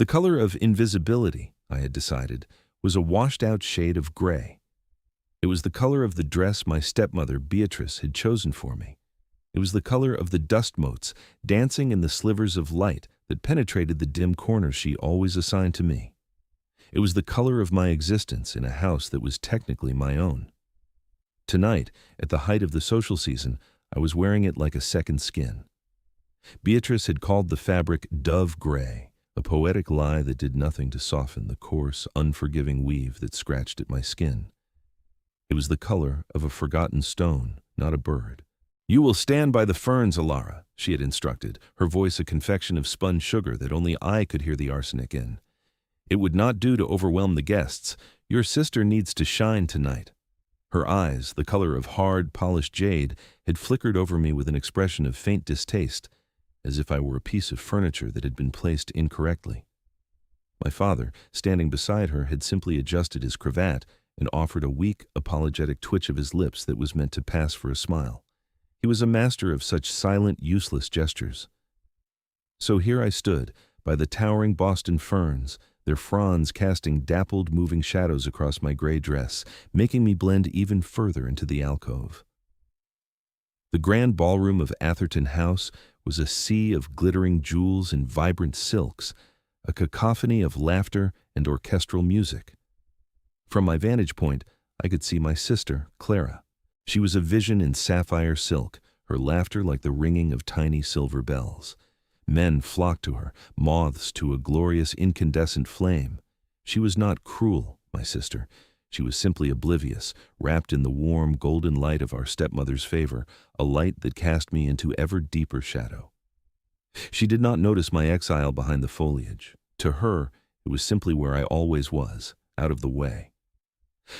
The color of invisibility, I had decided, was a washed-out shade of gray. It was the color of the dress my stepmother, Beatrice, had chosen for me. It was the color of the dust motes dancing in the slivers of light that penetrated the dim corners she always assigned to me. It was the color of my existence in a house that was technically my own. Tonight, at the height of the social season, I was wearing it like a second skin. Beatrice had called the fabric dove gray, a poetic lie that did nothing to soften the coarse, unforgiving weave that scratched at my skin. It was the color of a forgotten stone, not a bird. "You will stand by the ferns, Elara," she had instructed, her voice a confection of spun sugar that only I could hear the arsenic in. "It would not do to overwhelm the guests. Your sister needs to shine tonight." Her eyes, the color of hard, polished jade, had flickered over me with an expression of faint distaste, as if I were a piece of furniture that had been placed incorrectly. My father, standing beside her, had simply adjusted his cravat and offered a weak, apologetic twitch of his lips that was meant to pass for a smile. He was a master of such silent, useless gestures. So here I stood, by the towering Boston ferns, their fronds casting dappled, moving shadows across my gray dress, making me blend even further into the alcove. The grand ballroom of Atherton House was a sea of glittering jewels and vibrant silks, a cacophony of laughter and orchestral music. From my vantage point, I could see my sister, Clara. She was a vision in sapphire silk, her laughter like the ringing of tiny silver bells. Men flocked to her, moths to a glorious incandescent flame. She was not cruel, my sister. She was simply oblivious, wrapped in the warm, golden light of our stepmother's favor, a light that cast me into ever deeper shadow. She did not notice my exile behind the foliage. To her, it was simply where I always was, out of the way.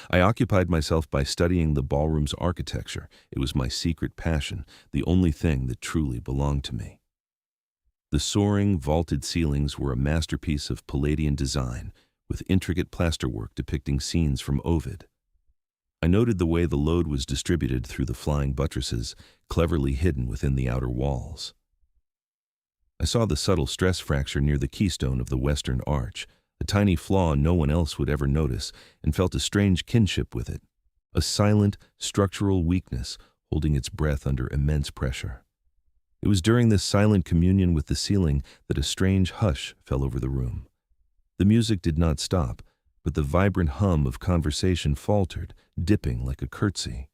I occupied myself by studying the ballroom's architecture. It was my secret passion, the only thing that truly belonged to me. The soaring, vaulted ceilings were a masterpiece of Palladian design, with intricate plasterwork depicting scenes from Ovid. I noted the way the load was distributed through the flying buttresses, cleverly hidden within the outer walls. I saw the subtle stress fracture near the keystone of the western arch, a tiny flaw no one else would ever notice, and felt a strange kinship with it, a silent, structural weakness holding its breath under immense pressure. It was during this silent communion with the ceiling that a strange hush fell over the room. The music did not stop, but the vibrant hum of conversation faltered, dipping like a curtsy.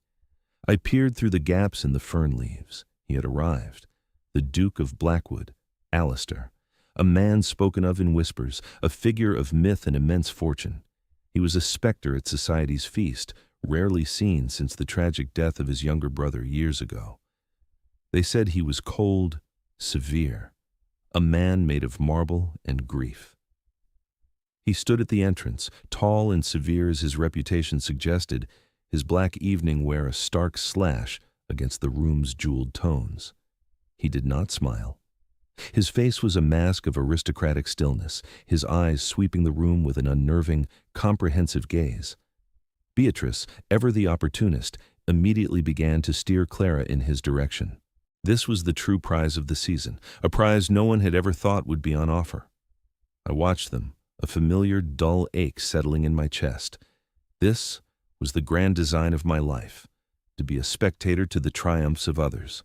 I peered through the gaps in the fern leaves. He had arrived. The Duke of Blackwood, Alistair, a man spoken of in whispers, a figure of myth and immense fortune. He was a specter at society's feast, rarely seen since the tragic death of his younger brother years ago. They said he was cold, severe, a man made of marble and grief. He stood at the entrance, tall and severe as his reputation suggested, his black evening wear a stark slash against the room's jeweled tones. He did not smile. His face was a mask of aristocratic stillness, his eyes sweeping the room with an unnerving, comprehensive gaze. Beatrice, ever the opportunist, immediately began to steer Clara in his direction. This was the true prize of the season, a prize no one had ever thought would be on offer. I watched them, a familiar, dull ache settling in my chest. This was the grand design of my life, to be a spectator to the triumphs of others.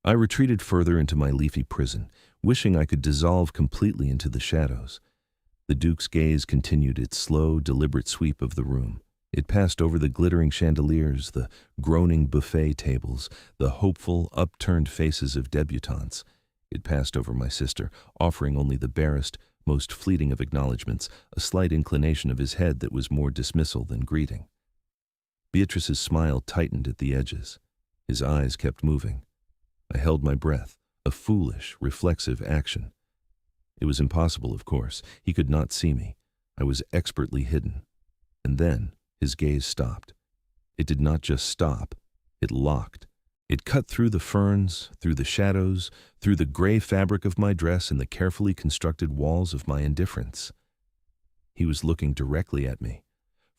I retreated further into my leafy prison, wishing I could dissolve completely into the shadows. The Duke's gaze continued its slow, deliberate sweep of the room. It passed over the glittering chandeliers, the groaning buffet tables, the hopeful, upturned faces of debutantes. It passed over my sister, offering only the barest, most fleeting of acknowledgments, a slight inclination of his head that was more dismissal than greeting. Beatrice's smile tightened at the edges. His eyes kept moving. I held my breath, a foolish, reflexive action. It was impossible, of course. He could not see me. I was expertly hidden. And then his gaze stopped. It did not just stop, it locked. It cut through the ferns, through the shadows, through the gray fabric of my dress and the carefully constructed walls of my indifference. He was looking directly at me.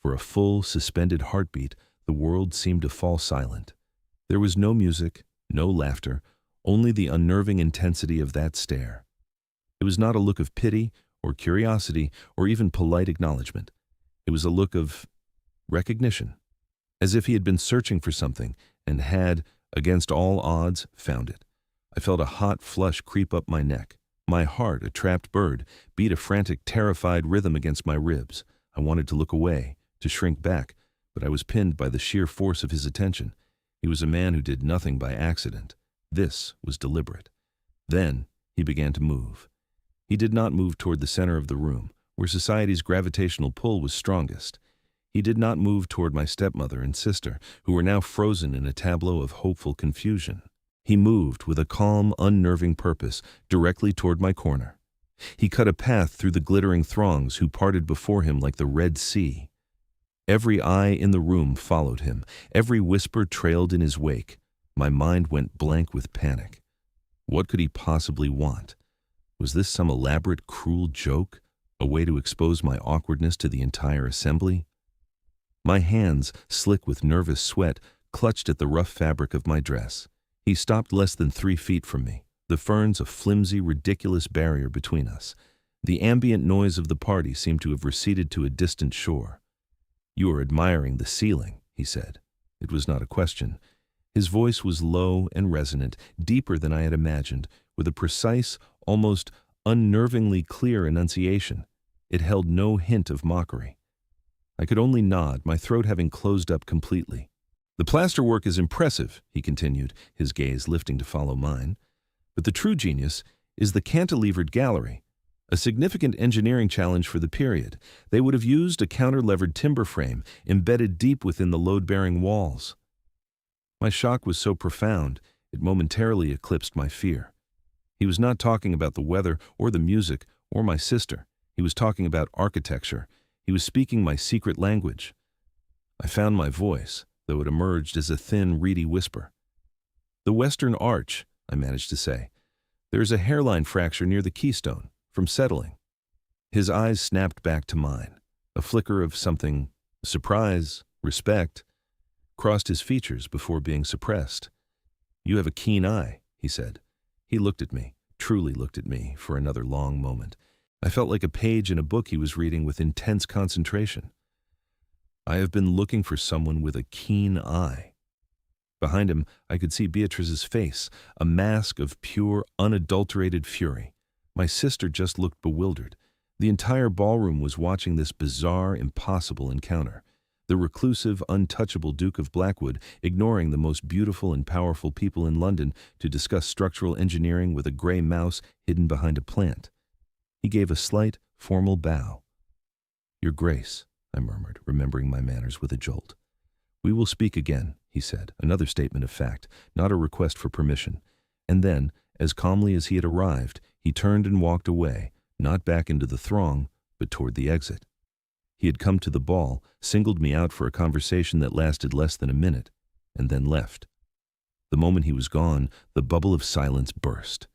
For a full, suspended heartbeat, the world seemed to fall silent. There was no music, no laughter, only the unnerving intensity of that stare. It was not a look of pity or curiosity, or even polite acknowledgement. It was a look of recognition, as if he had been searching for something and had, against all odds, found it. I felt a hot flush creep up my neck. My heart, a trapped bird, beat a frantic, terrified rhythm against my ribs. I wanted to look away, to shrink back, but I was pinned by the sheer force of his attention. He was a man who did nothing by accident. This was deliberate. Then he began to move. He did not move toward the center of the room, where society's gravitational pull was strongest. He did not move toward my stepmother and sister, who were now frozen in a tableau of hopeful confusion. He moved with a calm, unnerving purpose directly toward my corner. He cut a path through the glittering throngs who parted before him like the Red Sea. Every eye in the room followed him. Every whisper trailed in his wake. My mind went blank with panic. What could he possibly want? Was this some elaborate, cruel joke? A way to expose my awkwardness to the entire assembly? My hands, slick with nervous sweat, clutched at the rough fabric of my dress. He stopped less than 3 feet from me, the ferns a flimsy, ridiculous barrier between us. The ambient noise of the party seemed to have receded to a distant shore. "You are admiring the ceiling," he said. It was not a question. His voice was low and resonant, deeper than I had imagined, with a precise, almost unnervingly clear enunciation. It held no hint of mockery. I could only nod, my throat having closed up completely. "The plasterwork is impressive," he continued, his gaze lifting to follow mine. "But the true genius is the cantilevered gallery, a significant engineering challenge for the period. They would have used a counter-levered timber frame embedded deep within the load-bearing walls." My shock was so profound, it momentarily eclipsed my fear. He was not talking about the weather or the music or my sister. He was talking about architecture. He was speaking my secret language. I found my voice, though it emerged as a thin, reedy whisper. "The western arch," I managed to say. "There is a hairline fracture near the keystone, from settling." His eyes snapped back to mine. A flicker of something, surprise, respect, crossed his features before being suppressed. "You have a keen eye," he said. He looked at me, truly looked at me, for another long moment. I felt like a page in a book he was reading with intense concentration. I have been looking for someone with a keen eye. Behind him, I could see Beatrice's face, a mask of pure, unadulterated fury. My sister just looked bewildered. The entire ballroom was watching this bizarre, impossible encounter. The reclusive, untouchable Duke of Blackwood ignoring the most beautiful and powerful people in London to discuss structural engineering with a gray mouse hidden behind a plant. He gave a slight, formal bow. "Your Grace," I murmured, remembering my manners with a jolt. "We will speak again," he said, another statement of fact, not a request for permission. And then, as calmly as he had arrived, he turned and walked away, not back into the throng, but toward the exit. He had come to the ball, singled me out for a conversation that lasted less than a minute, and then left. The moment he was gone, the bubble of silence burst.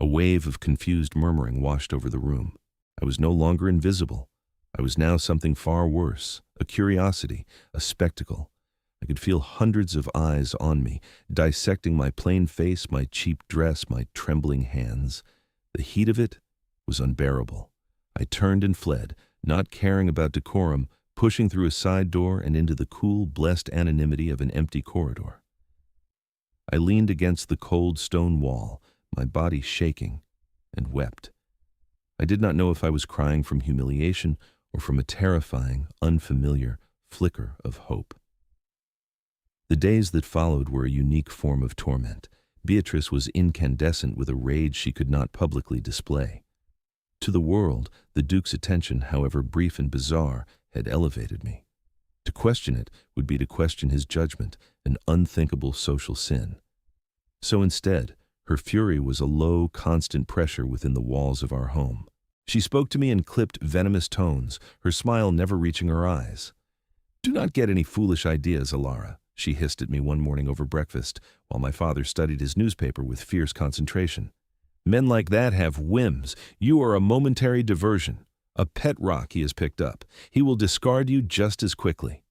A wave of confused murmuring washed over the room. I was no longer invisible. I was now something far worse, a curiosity, a spectacle. I could feel hundreds of eyes on me, dissecting my plain face, my cheap dress, my trembling hands. The heat of it was unbearable. I turned and fled, not caring about decorum, pushing through a side door and into the cool, blessed anonymity of an empty corridor. I leaned against the cold stone wall, my body shaking, and wept. I did not know if I was crying from humiliation or from a terrifying, unfamiliar flicker of hope. The days that followed were a unique form of torment. Beatrice was incandescent with a rage she could not publicly display. To the world, the Duke's attention, however brief and bizarre, had elevated me. To question it would be to question his judgment, an unthinkable social sin. So instead, her fury was a low, constant pressure within the walls of our home. She spoke to me in clipped, venomous tones, her smile never reaching her eyes. "Do not get any foolish ideas, Elara," she hissed at me one morning over breakfast, while my father studied his newspaper with fierce concentration. "Men like that have whims. You are a momentary diversion. A pet rock he has picked up. He will discard you just as quickly."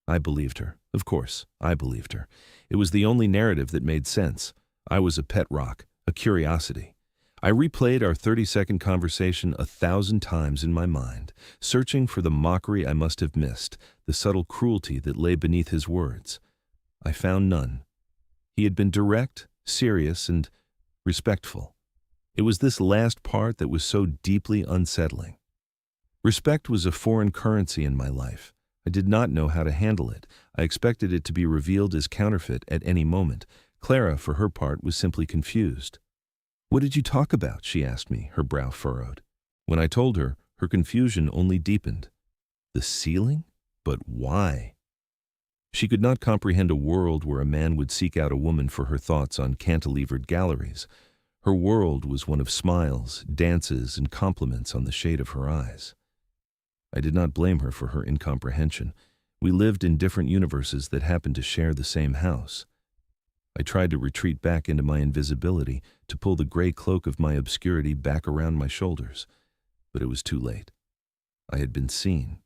I believed her. Of course, I believed her. It was the only narrative that made sense. I was a pet rock, a curiosity. I replayed our 30-second conversation 1,000 times in my mind, searching for the mockery I must have missed, the subtle cruelty that lay beneath his words. I found none. He had been direct, serious, and respectful. It was this last part that was so deeply unsettling. Respect was a foreign currency in my life. I did not know how to handle it. I expected it to be revealed as counterfeit at any moment. Clara, for her part, was simply confused. "What did you talk about?" she asked me, her brow furrowed. When I told her, her confusion only deepened. The ceiling? But why? She could not comprehend a world where a man would seek out a woman for her thoughts on cantilevered galleries. Her world was one of smiles, dances, and compliments on the shade of her eyes. I did not blame her for her incomprehension. We lived in different universes that happened to share the same house. I tried to retreat back into my invisibility, to pull the gray cloak of my obscurity back around my shoulders. But it was too late. I had been seen.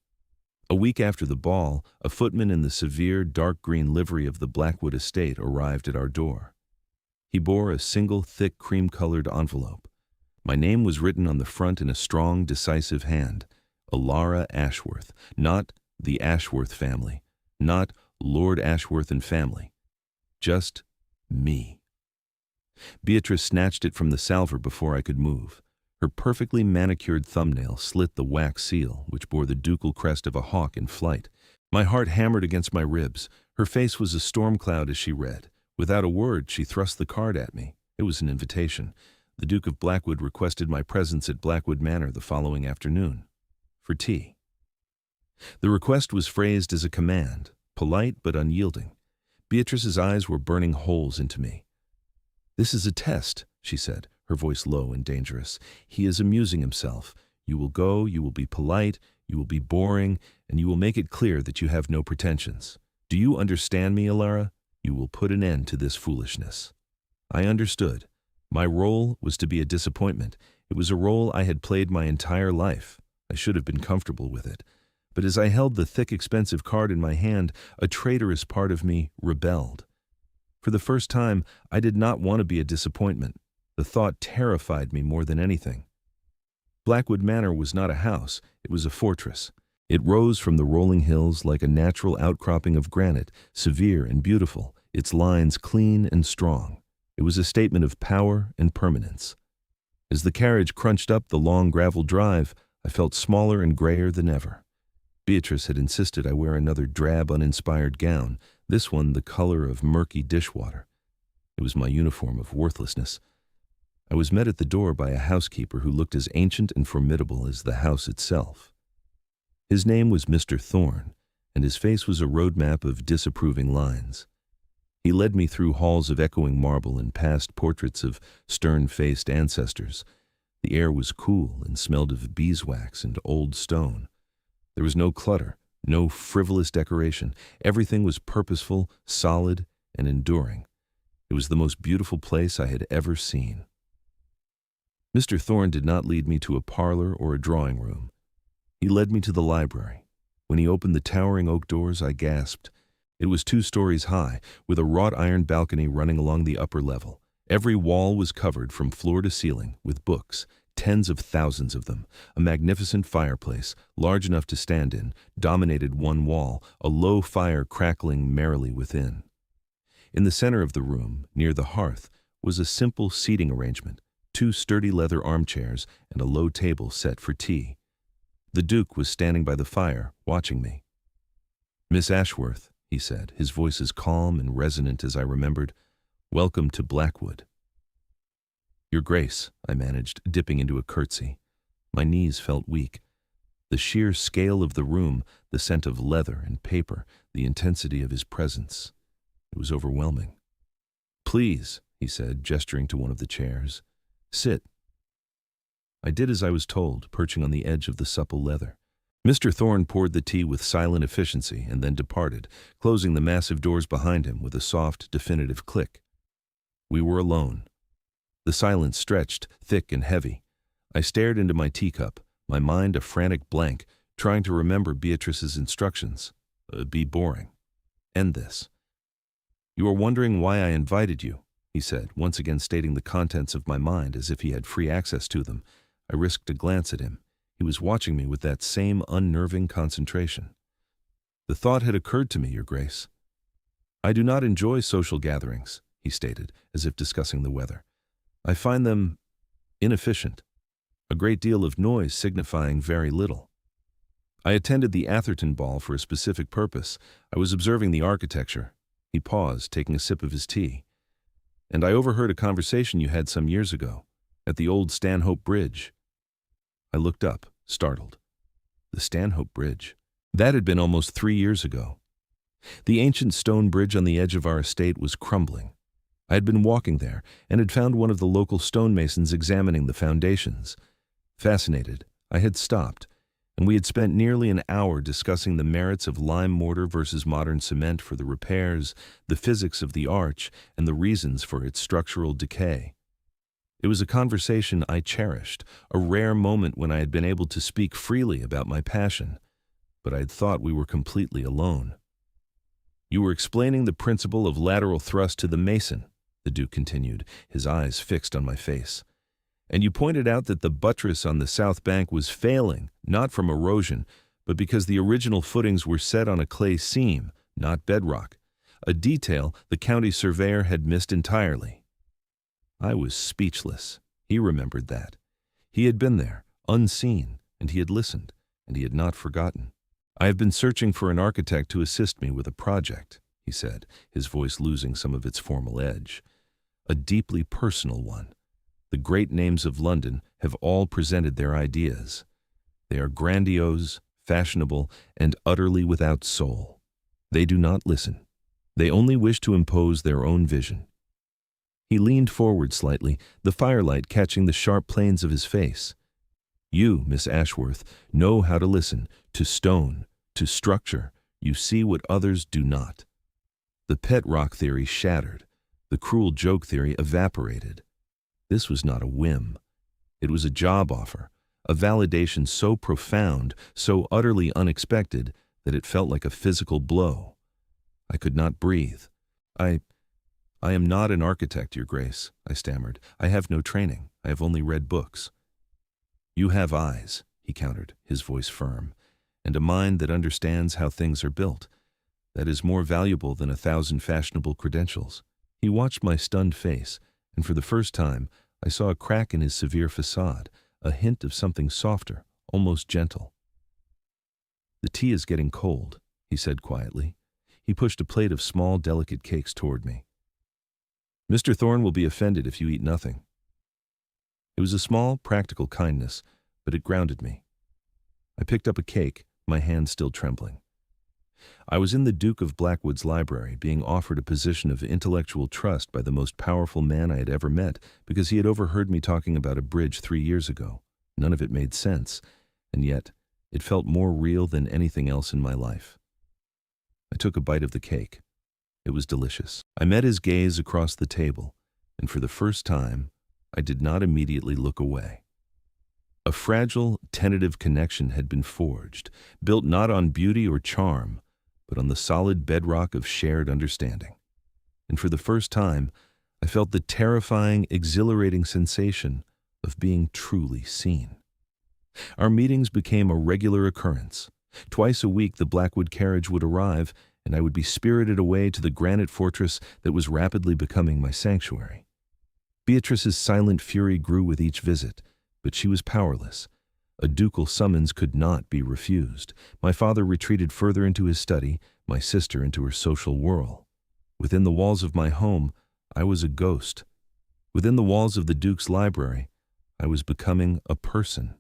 A week after the ball, a footman in the severe dark green livery of the Blackwood estate arrived at our door. He bore a single thick cream-colored envelope. My name was written on the front in a strong, decisive hand. Elara Ashworth, not the Ashworth family, not Lord Ashworth and family. Just me. Beatrice snatched it from the salver before I could move. Her perfectly manicured thumbnail slit the wax seal, which bore the ducal crest of a hawk in flight. My heart hammered against my ribs. Her face was a storm cloud as she read. Without a word, she thrust the card at me. It was an invitation. The Duke of Blackwood requested my presence at Blackwood Manor the following afternoon. For tea. The request was phrased as a command, polite but unyielding. Beatrice's eyes were burning holes into me. "This is a test," she said, her voice low and dangerous. "He is amusing himself. You will go, you will be polite, you will be boring, and you will make it clear that you have no pretensions. Do you understand me, Elara? You will put an end to this foolishness." I understood. My role was to be a disappointment. It was a role I had played my entire life. I should have been comfortable with it. But as I held the thick, expensive card in my hand, a traitorous part of me rebelled. For the first time, I did not want to be a disappointment. The thought terrified me more than anything. Blackwood Manor was not a house, it was a fortress. It rose from the rolling hills like a natural outcropping of granite, severe and beautiful, its lines clean and strong. It was a statement of power and permanence. As the carriage crunched up the long gravel drive, I felt smaller and grayer than ever. Beatrice had insisted I wear another drab, uninspired gown, this one the color of murky dishwater. It was my uniform of worthlessness. I was met at the door by a housekeeper who looked as ancient and formidable as the house itself. His name was Mr. Thorne, and his face was a roadmap of disapproving lines. He led me through halls of echoing marble and past portraits of stern-faced ancestors. The air was cool and smelled of beeswax and old stone. There was no clutter, no frivolous decoration. Everything was purposeful, solid, and enduring. It was the most beautiful place I had ever seen. Mr. Thorne did not lead me to a parlor or a drawing room. He led me to the library. When he opened the towering oak doors, I gasped. It was 2 stories high, with a wrought iron balcony running along the upper level. Every wall was covered from floor to ceiling with books, tens of thousands of them. A magnificent fireplace, large enough to stand in, dominated one wall, a low fire crackling merrily within. In the center of the room, near the hearth, was a simple seating arrangement, 2 sturdy leather armchairs and a low table set for tea. The Duke was standing by the fire, watching me. "Miss Ashworth," he said, his voice as calm and resonant as I remembered, "welcome to Blackwood." "Your Grace," I managed, dipping into a curtsy. My knees felt weak. The sheer scale of the room, the scent of leather and paper, the intensity of his presence. It was overwhelming. "Please," he said, gesturing to one of the chairs. "Sit." I did as I was told, perching on the edge of the supple leather. Mr. Thorne poured the tea with silent efficiency and then departed, closing the massive doors behind him with a soft, definitive click. We were alone. The silence stretched, thick and heavy. I stared into my teacup, my mind a frantic blank, trying to remember Beatrice's instructions. Be boring. End this. "You are wondering why I invited you. he said, once again stating the contents of my mind as if he had free access to them. I risked a glance at him. He was watching me with that same unnerving concentration. The thought had occurred to me, Your Grace. I do not enjoy social gatherings, he stated, as if discussing the weather. I find them inefficient. A great deal of noise signifying very little. I attended the Atherton Ball for a specific purpose. I was observing the architecture. He paused, taking a sip of his tea. And I overheard a conversation you had some years ago, at the old Stanhope Bridge. I looked up, startled. The Stanhope Bridge. That had been almost 3 years ago. The ancient stone bridge on the edge of our estate was crumbling. I had been walking there and had found one of the local stonemasons examining the foundations. Fascinated, I had stopped, and we had spent nearly an hour discussing the merits of lime mortar versus modern cement for the repairs, the physics of the arch, and the reasons for its structural decay. It was a conversation I cherished, a rare moment when I had been able to speak freely about my passion, but I had thought we were completely alone. You were explaining the principle of lateral thrust to the mason, the Duke continued, his eyes fixed on my face. And you pointed out that the buttress on the south bank was failing, not from erosion, but because the original footings were set on a clay seam, not bedrock, a detail the county surveyor had missed entirely. I was speechless. He remembered that. He had been there, unseen, and he had listened, and he had not forgotten. I have been searching for an architect to assist me with a project, he said, his voice losing some of its formal edge. A deeply personal one. The great names of London have all presented their ideas. They are grandiose, fashionable, and utterly without soul. They do not listen. They only wish to impose their own vision. He leaned forward slightly, the firelight catching the sharp planes of his face. You, Miss Ashworth, know how to listen, to stone, to structure. You see what others do not. The pet rock theory shattered. The cruel joke theory evaporated. This was not a whim. It was a job offer, a validation so profound, so utterly unexpected, that it felt like a physical blow. I could not breathe. I am not an architect, Your Grace, I stammered. I have no training. I have only read books. You have eyes, he countered, his voice firm, and a mind that understands how things are built. That is more valuable than 1,000 fashionable credentials. He watched my stunned face, and for the first time, I saw a crack in his severe facade, a hint of something softer, almost gentle. The tea is getting cold, he said quietly. He pushed a plate of small, delicate cakes toward me. Mr. Thorne will be offended if you eat nothing. It was a small, practical kindness, but it grounded me. I picked up a cake, my hand still trembling. I was in the Duke of Blackwood's library, being offered a position of intellectual trust by the most powerful man I had ever met, because he had overheard me talking about a bridge 3 years ago. None of it made sense, and yet it felt more real than anything else in my life. I took a bite of the cake. It was delicious. I met his gaze across the table, and for the first time, I did not immediately look away. A fragile, tentative connection had been forged, built not on beauty or charm, but on the solid bedrock of shared understanding. And for the first time, I felt the terrifying, exhilarating sensation of being truly seen. Our meetings became a regular occurrence. Twice a week the Blackwood carriage would arrive, and I would be spirited away to the granite fortress that was rapidly becoming my sanctuary. Beatrice's silent fury grew with each visit, but she was powerless. A ducal summons could not be refused. My father retreated further into his study, my sister into her social whirl. Within the walls of my home, I was a ghost. Within the walls of the Duke's library, I was becoming a person.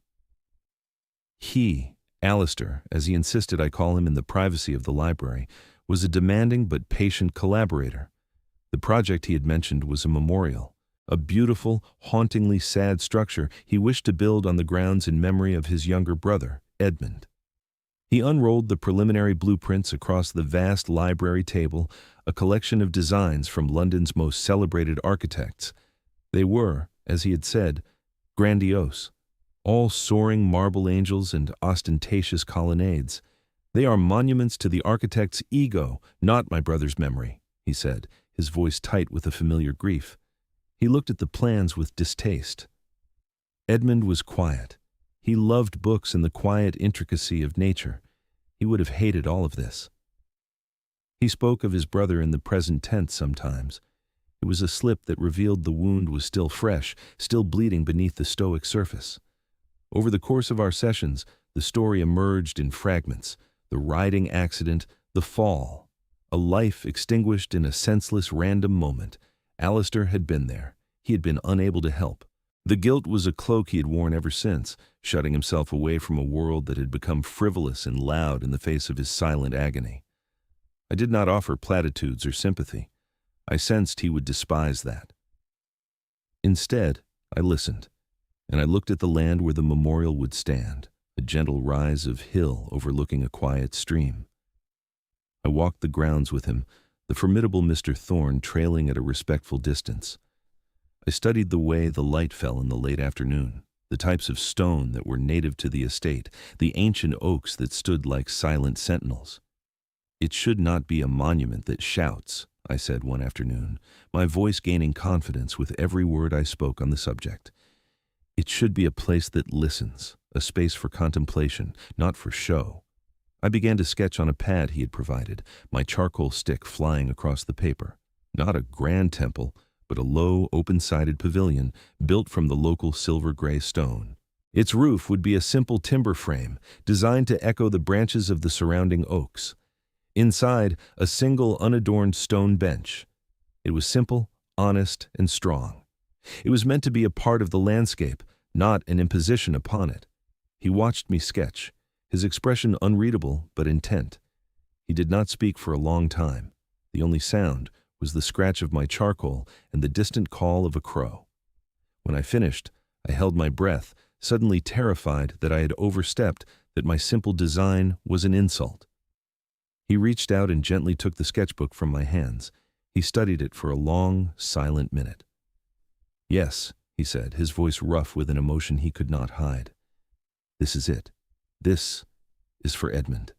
He, Alistair, as he insisted I call him in the privacy of the library, was a demanding but patient collaborator. The project he had mentioned was a memorial. A beautiful, hauntingly sad structure he wished to build on the grounds in memory of his younger brother, Edmund. He unrolled the preliminary blueprints across the vast library table, a collection of designs from London's most celebrated architects. They were, as he had said, grandiose, all soaring marble angels and ostentatious colonnades. They are monuments to the architect's ego, not my brother's memory, he said, his voice tight with a familiar grief. He looked at the plans with distaste. Edmund was quiet. He loved books and the quiet intricacy of nature. He would have hated all of this. He spoke of his brother in the present tense sometimes. It was a slip that revealed the wound was still fresh, still bleeding beneath the stoic surface. Over the course of our sessions, the story emerged in fragments: the riding accident, the fall, a life extinguished in a senseless random moment. Alistair had been there. He had been unable to help. The guilt was a cloak he had worn ever since, shutting himself away from a world that had become frivolous and loud in the face of his silent agony. I did not offer platitudes or sympathy. I sensed he would despise that. Instead, I listened, and I looked at the land where the memorial would stand, a gentle rise of hill overlooking a quiet stream. I walked the grounds with him, the formidable Mr. Thorne trailing at a respectful distance. I studied the way the light fell in the late afternoon, the types of stone that were native to the estate, the ancient oaks that stood like silent sentinels. "It should not be a monument that shouts," I said one afternoon, my voice gaining confidence with every word I spoke on the subject. "It should be a place that listens, a space for contemplation, not for show." I began to sketch on a pad he had provided, my charcoal stick flying across the paper. Not a grand temple, but a low, open-sided pavilion built from the local silver-gray stone. Its roof would be a simple timber frame, designed to echo the branches of the surrounding oaks. Inside, a single unadorned stone bench. It was simple, honest, and strong. It was meant to be a part of the landscape, not an imposition upon it. He watched me sketch, his expression unreadable but intent. He did not speak for a long time. The only sound was the scratch of my charcoal and the distant call of a crow. When I finished, I held my breath, suddenly terrified that I had overstepped, that my simple design was an insult. He reached out and gently took the sketchbook from my hands. He studied it for a long, silent minute. "Yes," he said, his voice rough with an emotion he could not hide. "This is it. This is for Edmund."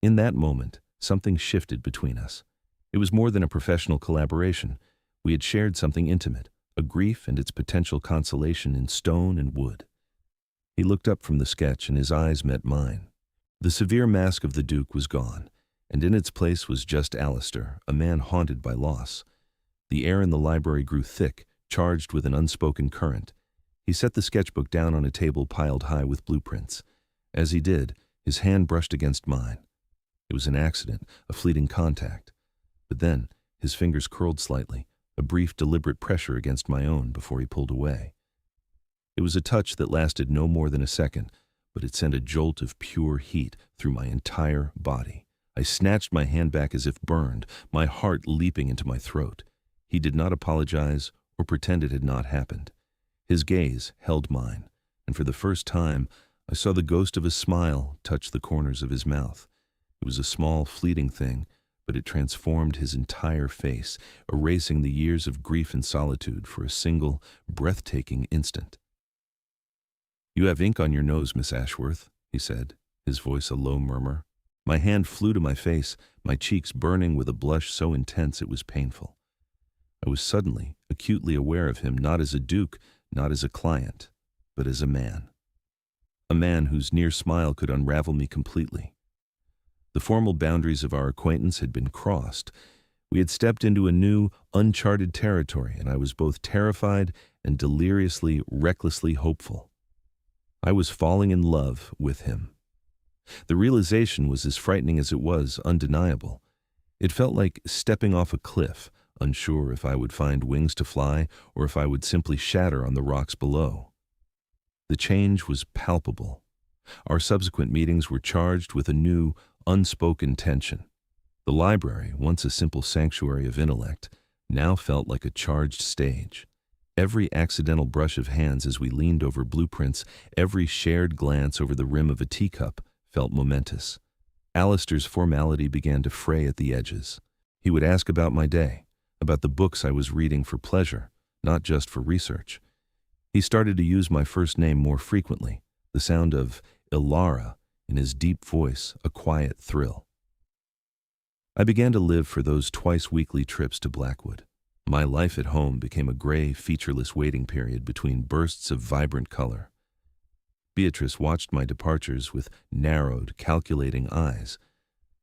In that moment, something shifted between us. It was more than a professional collaboration. We had shared something intimate, a grief and its potential consolation in stone and wood. He looked up from the sketch and his eyes met mine. The severe mask of the Duke was gone, and in its place was just Alistair, a man haunted by loss. The air in the library grew thick, charged with an unspoken current. He set the sketchbook down on a table piled high with blueprints. As he did, his hand brushed against mine. It was an accident, a fleeting contact. But then, his fingers curled slightly, a brief, deliberate pressure against my own before he pulled away. It was a touch that lasted no more than a second, but it sent a jolt of pure heat through my entire body. I snatched my hand back as if burned, my heart leaping into my throat. He did not apologize or pretend it had not happened. His gaze held mine, and for the first time, I saw the ghost of a smile touch the corners of his mouth. It was a small, fleeting thing, but it transformed his entire face, erasing the years of grief and solitude for a single, breathtaking instant. "You have ink on your nose, Miss Ashworth," he said, his voice a low murmur. My hand flew to my face, my cheeks burning with a blush so intense it was painful. I was suddenly, acutely aware of him not as a duke, not as a client, but as a man. A man whose near smile could unravel me completely. The formal boundaries of our acquaintance had been crossed. We had stepped into a new, uncharted territory, and I was both terrified and deliriously, recklessly hopeful. I was falling in love with him. The realization was as frightening as it was undeniable. It felt like stepping off a cliff, unsure if I would find wings to fly or if I would simply shatter on the rocks below. The change was palpable. Our subsequent meetings were charged with a new, unspoken tension. The library, once a simple sanctuary of intellect, now felt like a charged stage. Every accidental brush of hands as we leaned over blueprints, every shared glance over the rim of a teacup, felt momentous. Alistair's formality began to fray at the edges. He would ask about my day, about the books I was reading for pleasure, not just for research. He started to use my first name more frequently, the sound of Elara in his deep voice, a quiet thrill. I began to live for those twice-weekly trips to Blackwood. My life at home became a gray, featureless waiting period between bursts of vibrant color. Beatrice watched my departures with narrowed, calculating eyes.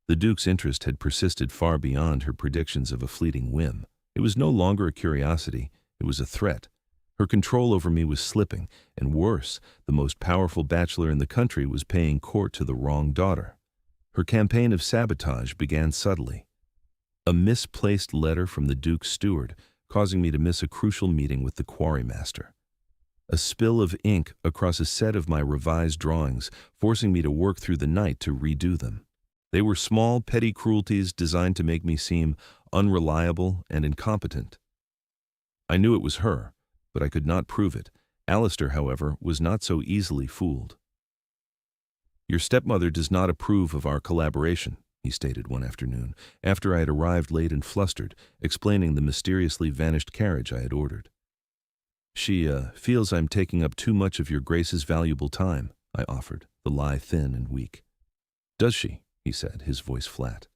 The Duke's interest had persisted far beyond her predictions of a fleeting whim. It was no longer a curiosity, it was a threat. Her control over me was slipping, and worse, the most powerful bachelor in the country was paying court to the wrong daughter. Her campaign of sabotage began subtly. A misplaced letter from the Duke's steward, causing me to miss a crucial meeting with the quarrymaster. A spill of ink across a set of my revised drawings, forcing me to work through the night to redo them. They were small, petty cruelties designed to make me seem unreliable and incompetent. I knew it was her, but I could not prove it. Alistair, however, was not so easily fooled. "Your stepmother does not approve of our collaboration," he stated one afternoon, after I had arrived late and flustered, explaining the mysteriously vanished carriage I had ordered. "She feels I'm taking up too much of your Grace's valuable time," I offered, the lie thin and weak. "Does she?" he said, his voice flat.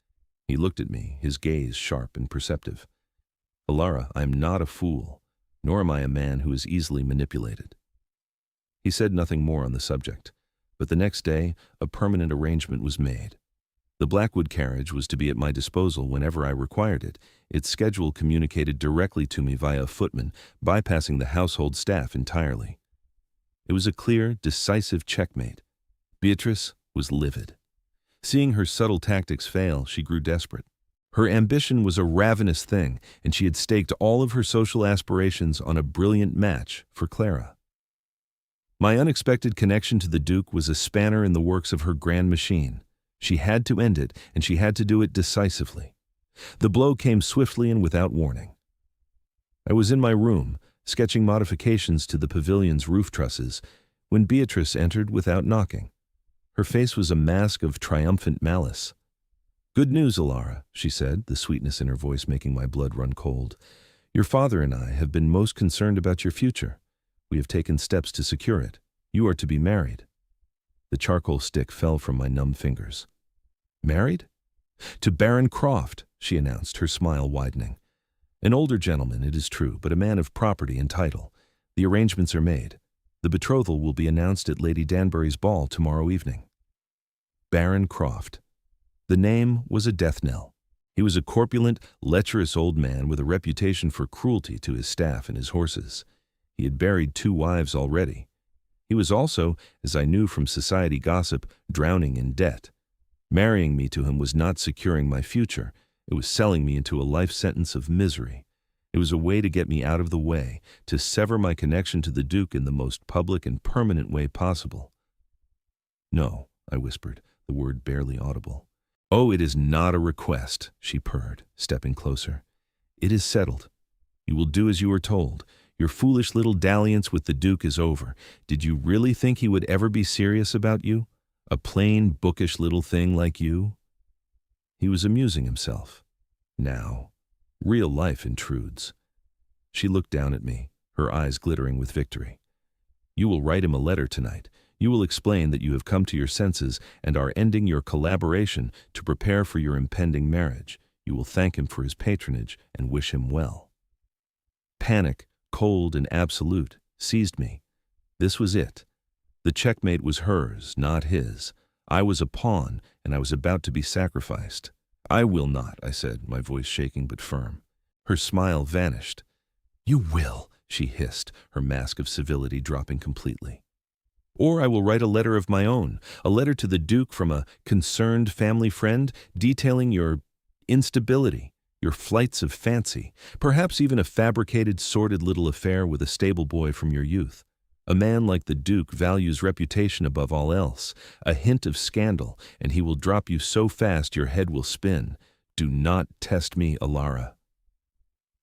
He looked at me, his gaze sharp and perceptive. "Elara, I am not a fool, nor am I a man who is easily manipulated." He said nothing more on the subject, but the next day a permanent arrangement was made. The Blackwood carriage was to be at my disposal whenever I required it, its schedule communicated directly to me via a footman, bypassing the household staff entirely. It was a clear, decisive checkmate. Beatrice was livid. Seeing her subtle tactics fail, she grew desperate. Her ambition was a ravenous thing, and she had staked all of her social aspirations on a brilliant match for Clara. My unexpected connection to the Duke was a spanner in the works of her grand machine. She had to end it, and she had to do it decisively. The blow came swiftly and without warning. I was in my room, sketching modifications to the pavilion's roof trusses, when Beatrice entered without knocking. Her face was a mask of triumphant malice. "Good news, Elara," she said, the sweetness in her voice making my blood run cold. "Your father and I have been most concerned about your future. We have taken steps to secure it. You are to be married." The charcoal stick fell from my numb fingers. "Married?" "To Baron Croft," she announced, her smile widening. "An older gentleman, it is true, but a man of property and title. The arrangements are made. The betrothal will be announced at Lady Danbury's ball tomorrow evening." Baron Croft. The name was a death knell. He was a corpulent, lecherous old man with a reputation for cruelty to his staff and his horses. He had buried 2 wives already. He was also, as I knew from society gossip, drowning in debt. Marrying me to him was not securing my future. It was selling me into a life sentence of misery. It was a way to get me out of the way, to sever my connection to the Duke in the most public and permanent way possible. "No," I whispered, the word barely audible. "Oh, it is not a request," she purred, stepping closer. "It is settled. You will do as you are told. Your foolish little dalliance with the Duke is over. Did you really think he would ever be serious about you? A plain, bookish little thing like you?" He was amusing himself. Now, real life intrudes. She looked down at me, her eyes glittering with victory. "You will write him a letter tonight. You will explain that you have come to your senses and are ending your collaboration to prepare for your impending marriage. You will thank him for his patronage and wish him well." Panic, cold and absolute, seized me. This was it. The checkmate was hers, not his. I was a pawn, and I was about to be sacrificed. "I will not," I said, my voice shaking but firm. Her smile vanished. "You will," she hissed, her mask of civility dropping completely. "Or I will write a letter of my own, a letter to the Duke from a concerned family friend, detailing your instability, your flights of fancy, perhaps even a fabricated, sordid little affair with a stable boy from your youth. A man like the Duke values reputation above all else. A hint of scandal, and he will drop you so fast your head will spin. Do not test me, Elara."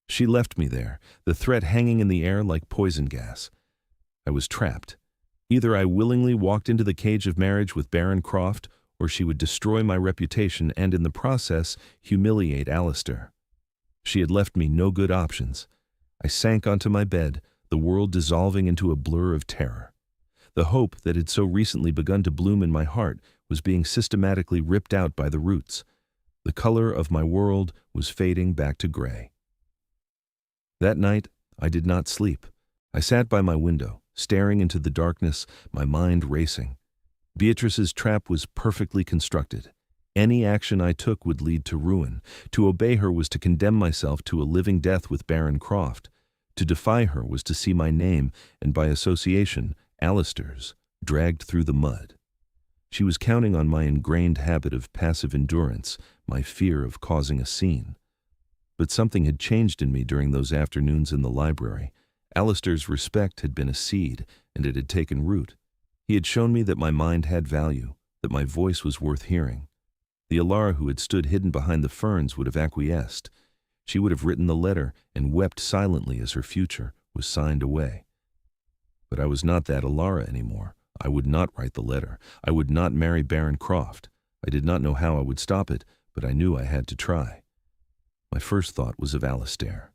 She left me there, the threat hanging in the air like poison gas. I was trapped. Either I willingly walked into the cage of marriage with Baron Croft, or she would destroy my reputation and, in the process, humiliate Alistair. She had left me no good options. I sank onto my bed, the world dissolving into a blur of terror. The hope that had so recently begun to bloom in my heart was being systematically ripped out by the roots. The color of my world was fading back to gray. That night, I did not sleep. I sat by my window, staring into the darkness, my mind racing. Beatrice's trap was perfectly constructed. Any action I took would lead to ruin. To obey her was to condemn myself to a living death with Baron Croft. To defy her was to see my name, and by association, Alistair's, dragged through the mud. She was counting on my ingrained habit of passive endurance, my fear of causing a scene. But something had changed in me during those afternoons in the library. Alistair's respect had been a seed, and it had taken root. He had shown me that my mind had value, that my voice was worth hearing. The Elara who had stood hidden behind the ferns would have acquiesced. She would have written the letter and wept silently as her future was signed away. But I was not that Elara anymore. I would not write the letter. I would not marry Baron Croft. I did not know how I would stop it, but I knew I had to try. My first thought was of Alistair.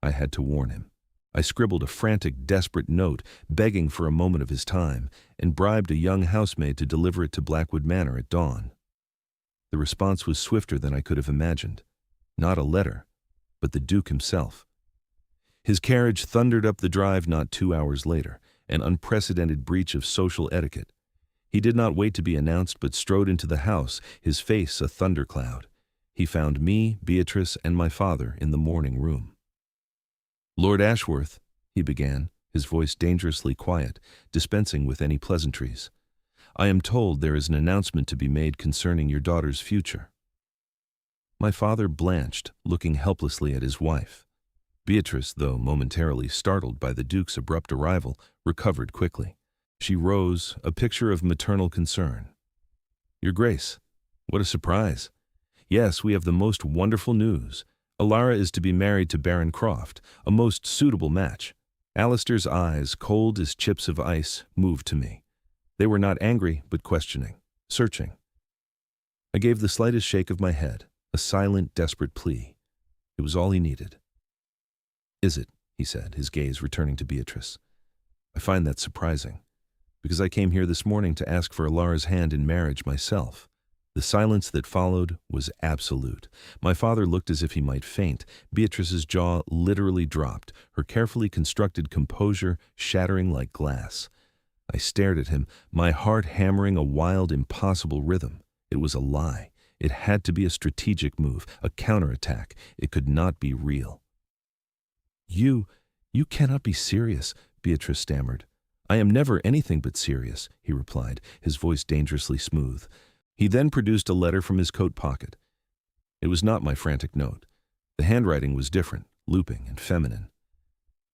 I had to warn him. I scribbled a frantic, desperate note, begging for a moment of his time, and bribed a young housemaid to deliver it to Blackwood Manor at dawn. The response was swifter than I could have imagined. Not a letter, but the Duke himself. His carriage thundered up the drive not 2 hours later, an unprecedented breach of social etiquette. He did not wait to be announced, but strode into the house, his face a thundercloud. He found me, Beatrice, and my father in the morning room. "Lord Ashworth," he began, his voice dangerously quiet, dispensing with any pleasantries. "I am told there is an announcement to be made concerning your daughter's future." My father blanched, looking helplessly at his wife. Beatrice, though momentarily startled by the Duke's abrupt arrival, recovered quickly. She rose, a picture of maternal concern. "Your Grace, what a surprise! Yes, we have the most wonderful news. Elara is to be married to Baron Croft, a most suitable match." Alistair's eyes, cold as chips of ice, moved to me. They were not angry, but questioning, searching. I gave the slightest shake of my head, a silent, desperate plea. It was all he needed. "Is it?" he said, his gaze returning to Beatrice. "I find that surprising, because I came here this morning to ask for Elara's hand in marriage myself." The silence that followed was absolute. My father looked as if he might faint. Beatrice's jaw literally dropped, her carefully constructed composure shattering like glass. I stared at him, my heart hammering a wild, impossible rhythm. It was a lie. It had to be a strategic move, a counterattack. It could not be real. You cannot be serious," Beatrice stammered. "I am never anything but serious," he replied, his voice dangerously smooth. He then produced a letter from his coat pocket. It was not my frantic note. The handwriting was different, looping and feminine.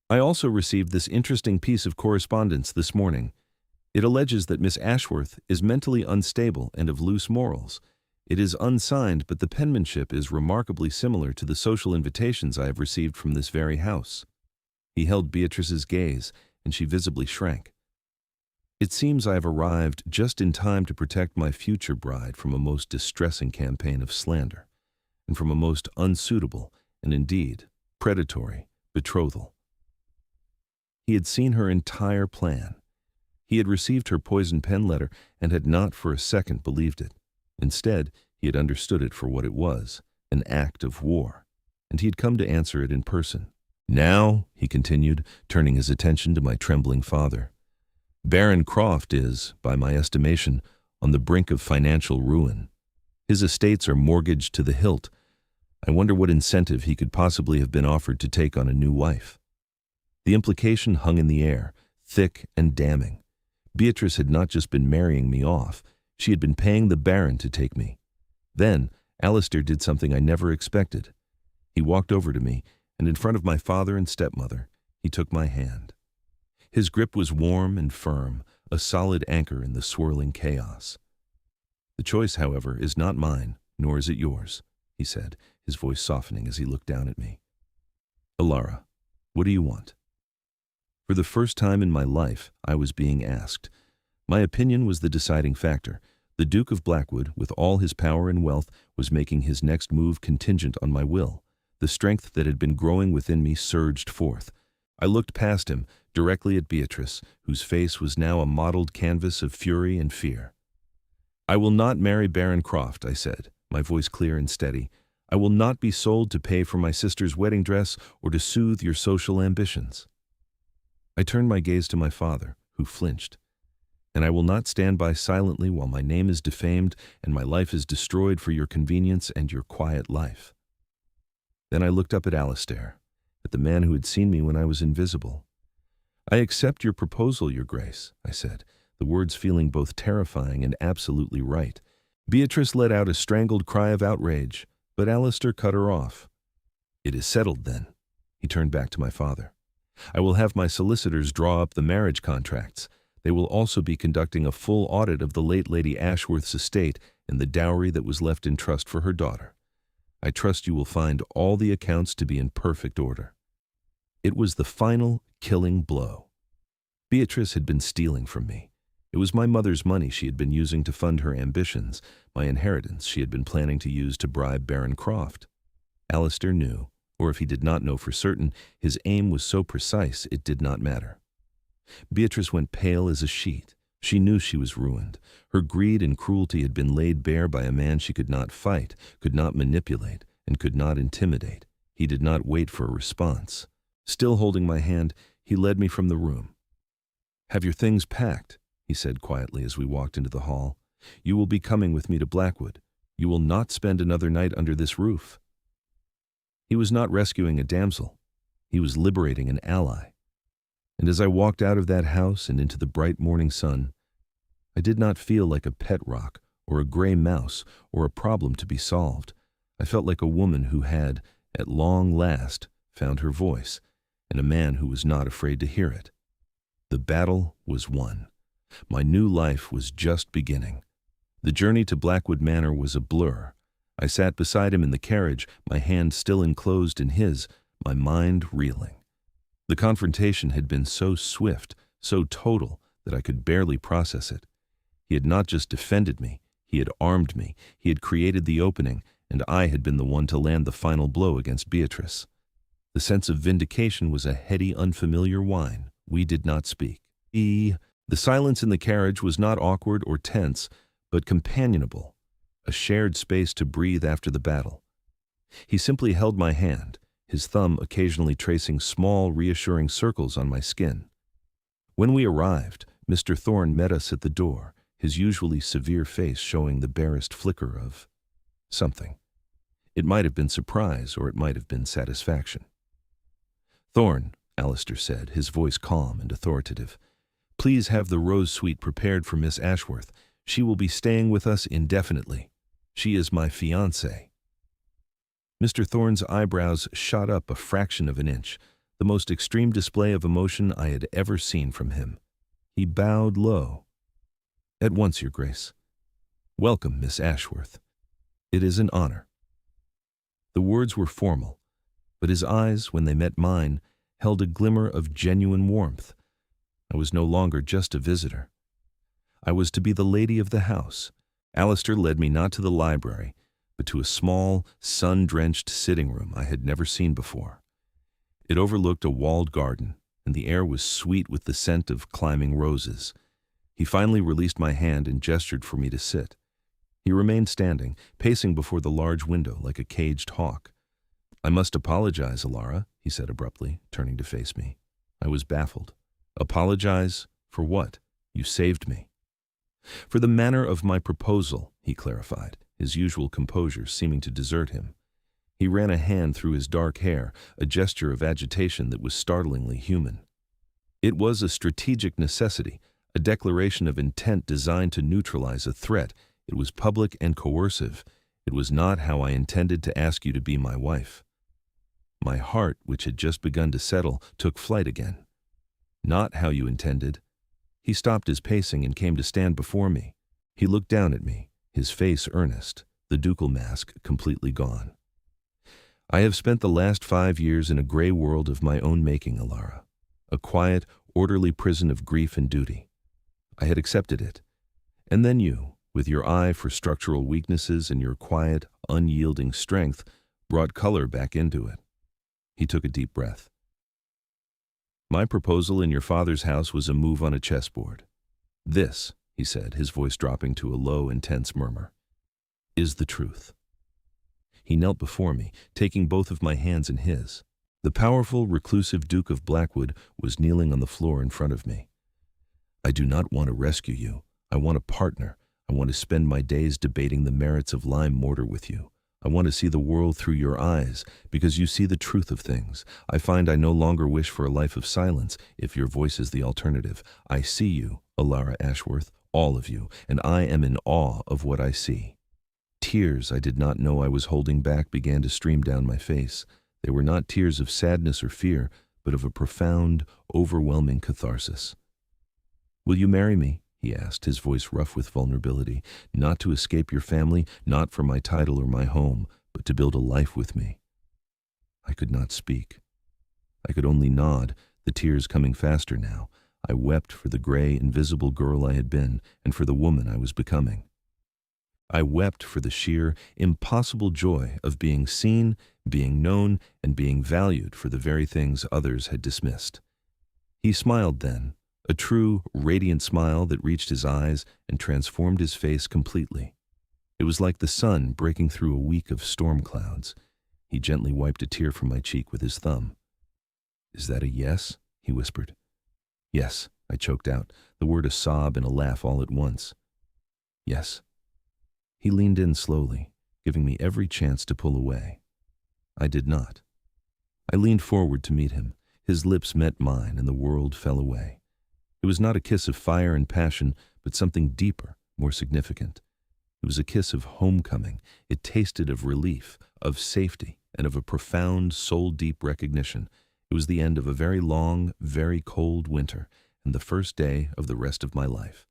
"I also received this interesting piece of correspondence this morning. It alleges that Miss Ashworth is mentally unstable and of loose morals. It is unsigned, but the penmanship is remarkably similar to the social invitations I have received from this very house." He held Beatrice's gaze, and she visibly shrank. "It seems I have arrived just in time to protect my future bride from a most distressing campaign of slander, and from a most unsuitable, and indeed, predatory, betrothal." He had seen her entire plan. He had received her poison pen letter and had not for a second believed it. Instead, he had understood it for what it was, an act of war, and he had come to answer it in person. "Now," he continued, turning his attention to my trembling father, "Baron Croft is, by my estimation, on the brink of financial ruin. His estates are mortgaged to the hilt. I wonder what incentive he could possibly have been offered to take on a new wife." The implication hung in the air, thick and damning. Beatrice had not just been marrying me off, she had been paying the Baron to take me. Then, Alistair did something I never expected. He walked over to me, and in front of my father and stepmother, he took my hand. His grip was warm and firm, a solid anchor in the swirling chaos. "The choice, however, is not mine, nor is it yours," he said, his voice softening as he looked down at me. "Elara, what do you want?" For the first time in my life, I was being asked. My opinion was the deciding factor. The Duke of Blackwood, with all his power and wealth, was making his next move contingent on my will. The strength that had been growing within me surged forth. I looked past him, directly at Beatrice, whose face was now a mottled canvas of fury and fear. "I will not marry Baron Croft," I said, my voice clear and steady. I will not be sold to pay for my sister's wedding dress or to soothe your social ambitions. I turned my gaze to my father, who flinched. And I will not stand by silently while my name is defamed and my life is destroyed for your convenience and your quiet life. Then I looked up at Alistair, at the man who had seen me when I was invisible. I accept your proposal, Your Grace, I said, the words feeling both terrifying and absolutely right. Beatrice let out a strangled cry of outrage, but Alistair cut her off. It is settled, then. He turned back to my father. I will have my solicitors draw up the marriage contracts. They will also be conducting a full audit of the late Lady Ashworth's estate and the dowry that was left in trust for her daughter. I trust you will find all the accounts to be in perfect order. It was the final, killing blow. Beatrice had been stealing from me. It was my mother's money she had been using to fund her ambitions, my inheritance she had been planning to use to bribe Baron Croft. Alistair knew, or if he did not know for certain, his aim was so precise it did not matter. Beatrice went pale as a sheet. She knew she was ruined. Her greed and cruelty had been laid bare by a man she could not fight, could not manipulate, and could not intimidate. He did not wait for a response. Still holding my hand, he led me from the room. "Have your things packed," he said quietly as we walked into the hall. "You will be coming with me to Blackwood. You will not spend another night under this roof." He was not rescuing a damsel. He was liberating an ally. And as I walked out of that house and into the bright morning sun, I did not feel like a pet rock or a gray mouse or a problem to be solved. I felt like a woman who had, at long last, found her voice, and a man who was not afraid to hear it. The battle was won. My new life was just beginning. The journey to Blackwood Manor was a blur. I sat beside him in the carriage, my hand still enclosed in his, my mind reeling. The confrontation had been so swift, so total, that I could barely process it. He had not just defended me, he had armed me, he had created the opening, and I had been the one to land the final blow against Beatrice. The sense of vindication was a heady, unfamiliar wine. We did not speak. The silence in the carriage was not awkward or tense, but companionable, a shared space to breathe after the battle. He simply held my hand, his thumb occasionally tracing small, reassuring circles on my skin. When we arrived, Mr. Thorne met us at the door, his usually severe face showing the barest flicker of something. It might have been surprise, or it might have been satisfaction. "Thorne," Alistair said, his voice calm and authoritative, "please have the rose suite prepared for Miss Ashworth. She will be staying with us indefinitely. She is my fiancée." Mr. Thorne's eyebrows shot up a fraction of an inch, the most extreme display of emotion I had ever seen from him. He bowed low. "At once, Your Grace. Welcome, Miss Ashworth. It is an honor." The words were formal, but his eyes, when they met mine, held a glimmer of genuine warmth. I was no longer just a visitor. I was to be the lady of the house. Alistair led me not to the library, but to a small, sun-drenched sitting room I had never seen before. It overlooked a walled garden, and the air was sweet with the scent of climbing roses. He finally released my hand and gestured for me to sit. He remained standing, pacing before the large window like a caged hawk. "I must apologize, Elara," he said abruptly, turning to face me. I was baffled. "Apologize? For what? You saved me." "For the manner of my proposal," he clarified, his usual composure seeming to desert him. He ran a hand through his dark hair, a gesture of agitation that was startlingly human. "It was a strategic necessity, a declaration of intent designed to neutralize a threat. It was public and coercive. It was not how I intended to ask you to be my wife." My heart, which had just begun to settle, took flight again. "Not how you intended." He stopped his pacing and came to stand before me. He looked down at me, his face earnest, the ducal mask completely gone. "I have spent the last 5 years in a gray world of my own making, Elara, a quiet, orderly prison of grief and duty. I had accepted it. And then you, with your eye for structural weaknesses and your quiet, unyielding strength, brought color back into it." He took a deep breath. "My proposal in your father's house was a move on a chessboard. This," he said, his voice dropping to a low, intense murmur, "is the truth." he knelt before me, taking both of my hands in his. The powerful, reclusive Duke of Blackwood was kneeling on the floor in front of me. I do not want to rescue you. I want a partner. I want to spend my days debating the merits of lime mortar with you. I want to see the world through your eyes, because you see the truth of things. I find I no longer wish for a life of silence, if your voice is the alternative. I see you, Elara Ashworth, all of you, and I am in awe of what I see. Tears I did not know I was holding back began to stream down my face. They were not tears of sadness or fear, but of a profound, overwhelming catharsis. "Will you marry me?" he asked, his voice rough with vulnerability. "Not to escape your family, not for my title or my home, but to build a life with me." I could not speak. I could only nod, the tears coming faster now. I wept for the gray, invisible girl I had been, and for the woman I was becoming. I wept for the sheer, impossible joy of being seen, being known, and being valued for the very things others had dismissed. He smiled then, a true, radiant smile that reached his eyes and transformed his face completely. It was like the sun breaking through a week of storm clouds. He gently wiped a tear from my cheek with his thumb. "Is that a yes?" he whispered. "Yes," I choked out, the word a sob and a laugh all at once. "Yes." He leaned in slowly, giving me every chance to pull away. I did not. I leaned forward to meet him. His lips met mine, and the world fell away. It was not a kiss of fire and passion, but something deeper, more significant. It was a kiss of homecoming. It tasted of relief, of safety, and of a profound, soul-deep recognition. It was the end of a very long, very cold winter, and the first day of the rest of my life.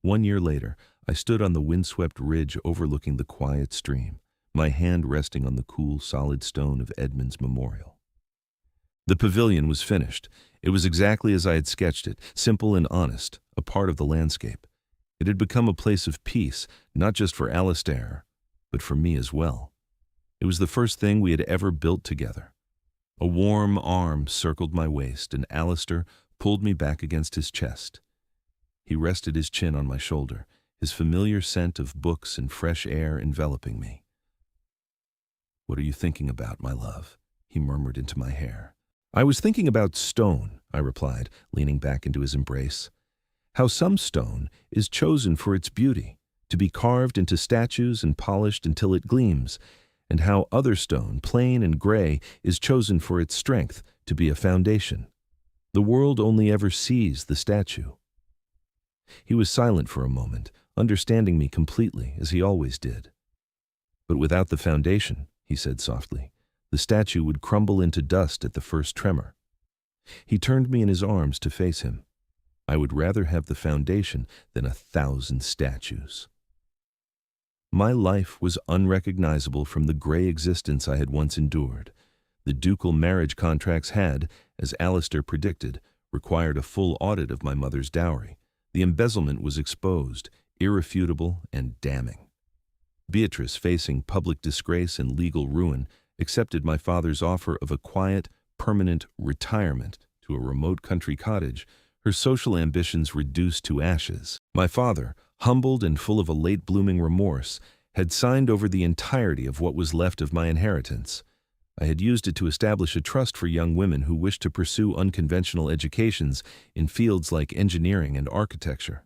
1 year later, I stood on the windswept ridge overlooking the quiet stream, my hand resting on the cool, solid stone of Edmund's memorial. The pavilion was finished. It was exactly as I had sketched it, simple and honest, a part of the landscape. It had become a place of peace, not just for Alistair, but for me as well. It was the first thing we had ever built together. A warm arm circled my waist, and Alistair pulled me back against his chest. He rested his chin on my shoulder, his familiar scent of books and fresh air enveloping me. "What are you thinking about, my love?" he murmured into my hair. "I was thinking about stone," I replied, leaning back into his embrace. "How some stone is chosen for its beauty, to be carved into statues and polished until it gleams, and how other stone, plain and gray, is chosen for its strength, to be a foundation. The world only ever sees the statue." He was silent for a moment, understanding me completely, as he always did. "But without the foundation," he said softly, "the statue would crumble into dust at the first tremor." He turned me in his arms to face him. "I would rather have the foundation than 1,000 statues." My life was unrecognizable from the gray existence I had once endured. The ducal marriage contracts had, as Alistair predicted, required a full audit of my mother's dowry. The embezzlement was exposed, irrefutable and damning. Beatrice, facing public disgrace and legal ruin, accepted my father's offer of a quiet, permanent retirement to a remote country cottage, her social ambitions reduced to ashes. My father, humbled and full of a late-blooming remorse, had signed over the entirety of what was left of my inheritance. I had used it to establish a trust for young women who wished to pursue unconventional educations in fields like engineering and architecture.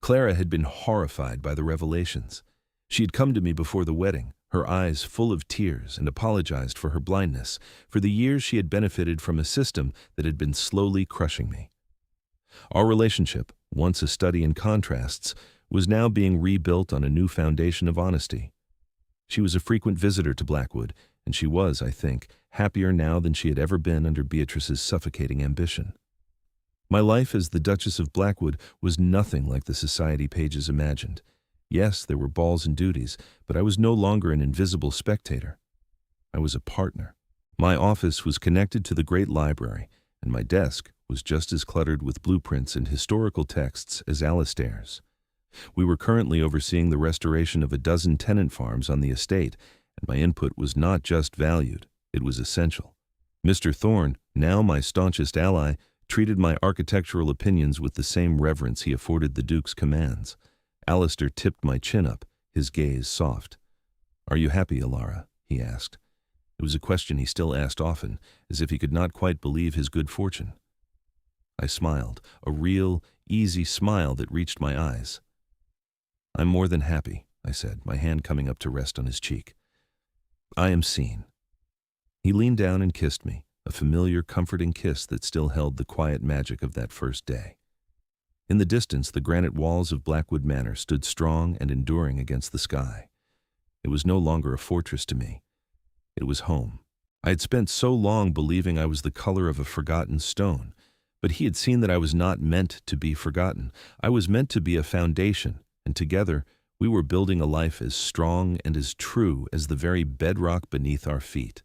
Clara had been horrified by the revelations. She had come to me before the wedding, her eyes full of tears, and apologized for her blindness, for the years she had benefited from a system that had been slowly crushing me. Our relationship, once a study in contrasts, was now being rebuilt on a new foundation of honesty. She was a frequent visitor to Blackwood, and she was, I think, happier now than she had ever been under Beatrice's suffocating ambition. My life as the Duchess of Blackwood was nothing like the society pages imagined. Yes, there were balls and duties, but I was no longer an invisible spectator. I was a partner. My office was connected to the great library, and my desk was just as cluttered with blueprints and historical texts as Alistair's. We were currently overseeing the restoration of a dozen tenant farms on the estate, and my input was not just valued, it was essential. Mr. Thorne, now my staunchest ally, treated my architectural opinions with the same reverence he afforded the Duke's commands. Alistair tipped my chin up, his gaze soft. "Are you happy, Elara?" he asked. It was a question he still asked often, as if he could not quite believe his good fortune. I smiled, a real, easy smile that reached my eyes. "I'm more than happy," I said, my hand coming up to rest on his cheek. "I am seen." He leaned down and kissed me, a familiar, comforting kiss that still held the quiet magic of that first day. In the distance, the granite walls of Blackwood Manor stood strong and enduring against the sky. It was no longer a fortress to me. It was home. I had spent so long believing I was the color of a forgotten stone, but he had seen that I was not meant to be forgotten. I was meant to be a foundation, and together we were building a life as strong and as true as the very bedrock beneath our feet.